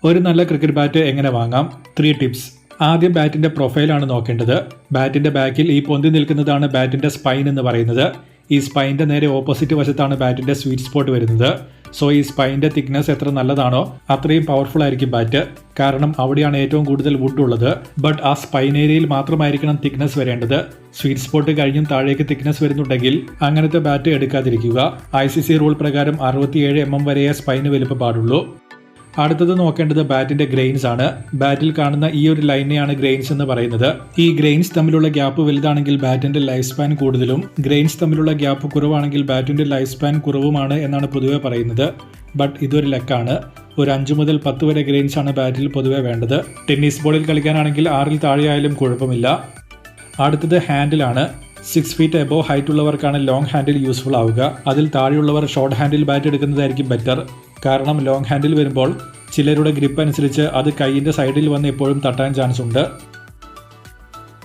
ഒരു നല്ല cricket bat എങ്ങനെ വാങ്ങാം? 3 ടിപ്സ്. ആദ്യം ബാറ്റിന്റെ പ്രൊഫൈലാണ് നോക്കേണ്ടത്. ബാറ്റിന്റെ ബാക്കിൽ ഈ പൊന്തി നിൽക്കുന്നതാണ് ബാറ്റിന്റെ സ്പൈൻ എന്ന് പറയുന്നത്. ഈ സ്പൈൻ്റെ നേരെ ഓപ്പോസിറ്റ് വശത്താണ് ബാറ്റിന്റെ സ്വീറ്റ് സ്പോട്ട് വരുന്നത്. സോ ഈ സ്പൈൻ്റെ തിക്നെസ് എത്ര നല്ലതാണോ അത്രയും പവർഫുൾ ആയിരിക്കും ബാറ്റ്. കാരണം അവിടെയാണ് ഏറ്റവും കൂടുതൽ വുഡ് ഉള്ളത്. ബട്ട് ആ സ്പൈൻ ഏരിയയിൽ മാത്രമായിരിക്കണം തിക്നെസ് വരേണ്ടത്. സ്വീറ്റ് സ്പോട്ട് കഴിഞ്ഞും താഴേക്ക് തിക്നെസ് വരുന്നുണ്ടെങ്കിൽ അങ്ങനത്തെ ബാറ്റ് എടുക്കാതിരിക്കുക. ICC റൂൾ പ്രകാരം 67 mm വരെയേ സ്പൈന് വലുപ്പം പാടുള്ളൂ. അടുത്തത് നോക്കേണ്ടത് ബാറ്റിന്റെ ഗ്രെയിൻസ് ആണ്. ബാറ്റിൽ കാണുന്ന ഈ ഒരു ലൈനെയാണ് ഗ്രെയിൻസ് എന്ന് പറയുന്നത്. ഈ ഗ്രെയിൻസ് തമ്മിലുള്ള ഗ്യാപ്പ് വലുതാണെങ്കിൽ ബാറ്റിന്റെ ലൈഫ് സ്പാൻ കൂടുതലും, ഗ്രെയിൻസ് തമ്മിലുള്ള ഗ്യാപ്പ് കുറവാണെങ്കിൽ ബാറ്റിന്റെ ലൈഫ് സ്പാൻ കുറവുമാണ് എന്നാണ് പൊതുവെ പറയുന്നത്. ബട്ട് ഇതൊരു ലക്കാണ്. ഒരു 5 മുതൽ 10 വരെ ഗ്രെയിൻസ് ആണ് ബാറ്റിൽ പൊതുവെ വേണ്ടത്. ടെന്നീസ് ബോളിൽ കളിക്കാനാണെങ്കിൽ 6-ൽ താഴെയായാലും കുഴപ്പമില്ല. അടുത്തത് ഹാൻഡിലാണ്. 6 feet എബോവ് ഹൈറ്റ് ഉള്ളവർക്കാണ് ലോങ് ഹാൻഡിൽ യൂസ്ഫുൾ ആവുക. അതിൽ താഴെയുള്ളവർ ഷോർട്ട് ഹാൻഡിൽ ബാറ്റ് എടുക്കുന്നതായിരിക്കും ബെറ്റർ. കാരണം ലോങ് ഹാൻഡിൽ വരുമ്പോൾ ചിലരുടെ ഗ്രിപ്പ് അനുസരിച്ച് അത് കൈയിൻ്റെ സൈഡിൽ വന്ന് എപ്പോഴും തട്ടാൻ ചാൻസ് ഉണ്ട്.